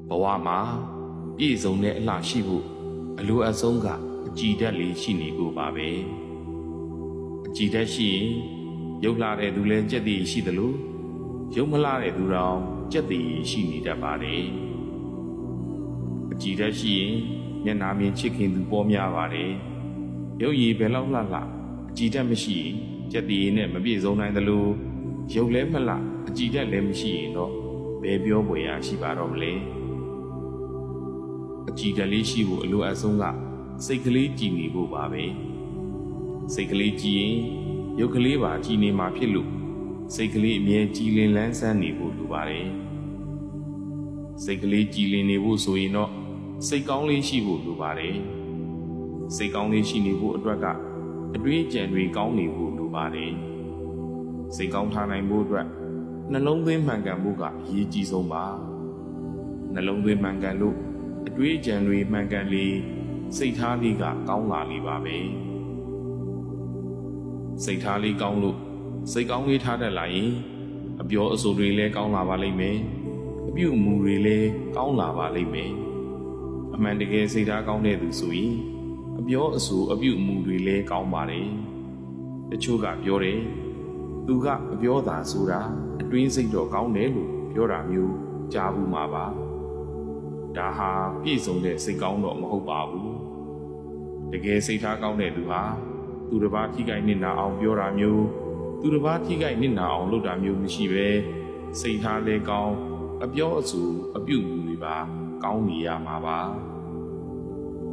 ဘဝမှာပြည့်စုံတဲ့အလှရှိဖို့အလိုအဆုံးကအကြည်ဓာတ်လေးရှိနေဖို့ပါပဲအကြည်ဓာတ်ရှိရင်ရုပ်လှတဲ့သူလည်းကြက်တည်ရှိသလိုရုပ်မလှတဲ့သူတောင်ကြက်တည်ရှိနေတတ်ပါတယ်အကြည်ဓာတ်ရှိရင်မျက်နှာမြင်ချစ်ခင်သူပေါ်များပါတယ်ရုပ်ရည်ဘယ်လောက်လှလှအကြည်ဓာတ်မရှိရင်ကြက်တည်နဲ့မပြည့်စုံနိုင်သလိုရုပ်လည်းမလှအကြည်ဓာတ်လည်းမရှိရင်တော့ဘယ်ပြောပွေရရှိပါတော့မလဲအကြည်ဓာတ်လေးရှိဖို့အလိုအဆုံးကစိတ်ကလေးကြည်နေဖို့ပါပဲစိတ်ကလေးကြည်ရင်ရုပ်ကလေးပါကြည်နေမှာဖြစ်လို့စိတ်ကလေးအမြဲကြည်လင်လန်းဆန်းနေဖို့လိုပါတယ်စိတ်ကလေးကြည်လင်နေဖို့ဆိုရင်တော့စိတ်ကောင်းလေးရှိဖို့လိုပါတယ်စိတ်ကောင်းလေးရှိနေဖို့အတွက်ကအတွေးအကြံတွေကောင်းနေဖို့လိုပါတယ်စိတ်ကောင်းထားနိုင်ဖို့အတွက်နှလုံးသွင်းမှန်ကန်ဖို့ကအရေးကြီးဆုံးပါနှလုံးသွင်းမှန်ကန်လို့အတွေးအကြံတွေမှန်ကန်လေစိတ်ထားလေးကကောင်းလာလေပါပဲစိတ်ထားလေးကောင်းလို့စိတ်ကောင်းလေးထားတတ်လာရင်အပြောအဆိုတွေလည်းကောင်းလာပါလိမ့်မယ်အပြုအမူတွေလည်းကောင်းလာပါလိမ့်မယ်အမှန်တကယ်စိတ်ထားကောင်းတဲ့သူဆိုရင်အပြောအဆိုအပြုအမူတွေလည်းကောင်းပါတယ်တချို့ကပြောတယ်သူကအပြောသာဆိုတာအတွင်းစိတ်တော့ကောင်းတယ်လို့ပြောတာမျိုးကြားဘူးမှာပါဒါဟာပြည့်စုံတဲ့စိတ်ကောင်းတော့မဟုတ်ပါဘူးတကယ်စိတ်ထားကောင်းတဲ့သူဟာသူတစ်ပါးထိခိုက်နစ်နာအောင်ပြောတာမျိုးသူတစ်ပါးထိခိုက်နစ်နာအောင်လုပ်တာမျိုးမရှိပဲစိတ်ထားလည်းကောင်းအပြောအဆိုအပြုအမူတွေပါကောင်းနေရမှာပါ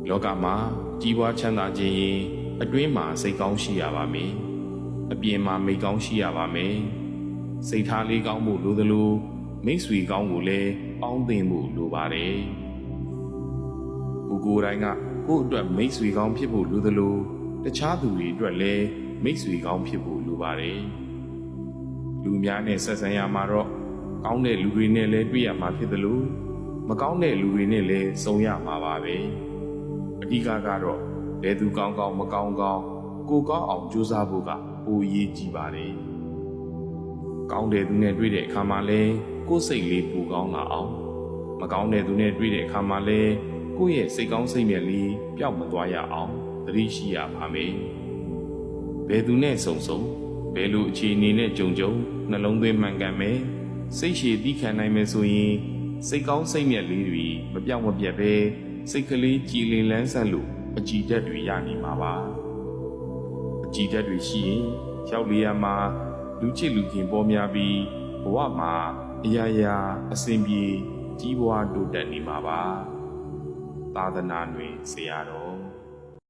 လောကမှာကြီးပွားချမ်းသာခြင်းရင်အတွင်းမှာစိတ်ကောင်းရှိရပါမယ်အပြင်မှာမိတ်ကောင်းရှိရပါမယ်စိတ်ထားလေးကောင်းဖို့လိုသလိုမိတ်ဆွေကောင်းကိုလည်းပေါင်းသင်ဖို့လိုပါတယ်ကိုယ်တိုင်းကကိုယ့်အတွက်မိတ်ဆွေကောင်းဖြစ်ဖို့လိုသလိုတခြားသူတွေအတွက်လည်းမိတ်ဆွေကောင်းဖြစ်ဖို့လိုပါတယ်လူများနဲ့ဆက်ဆံရမှာတော့ကောင်းတဲ့လူတွေနဲ့လည်းတွေ့ရမှာဖြစ်သလိုမကောင်းတဲ့လူတွေနဲ့လည်းဆုံရမှာပါပဲအဓိကကတော့ဘယ်သူကောင်းကောင်းမကောင်းကောင်းကိုကောင်းအောင်ကြိုးစားဖို့ကပိုအရေးကြီးပါတယ်ကောင်းတဲ့သူနဲ့တွေ့တဲ့အခါမှာလည်းကိုယ်စိတ်လေးပိုကောင်းလာအောင်မကောင်းတဲ့သူနဲ့တွေ့တဲ့အခါမှာလည်းကိုယ့်ရဲ့စိတ်ကောင်းစိတ်မြတ်လေးပျောက်မသွားရအောင်သတိရှိရပါမယ်ဘယ်သူနဲ့ဆုံဆုံဘယ်လိုအခြေအနေနဲ့ကြုံကြုံနှလုံးသွင်းမှန်ကန်မယ်စိတ်ရှည်သီးခံနိုင်မယ်ဆိုရင်စိတ်ကောင်းစိတ်မြတ်လေးတွေမပြောင်းမပြတ်ပဲစိတ်ကလေးကြည်လင်လန်းဆန်းလို့အကြည်ဓာတ်တွေရနေမှာပါအကြည်ဓာတ်တွေရှိရင်ရောက်လျာမှာလူချစ်လူခင်ပေါ်များပြီးဘဝမှာအရာရာအစဉ်ပြေကြီးပွားတိုးတက်နေမှာပါသာသနာ့တွင်ဆရာတော်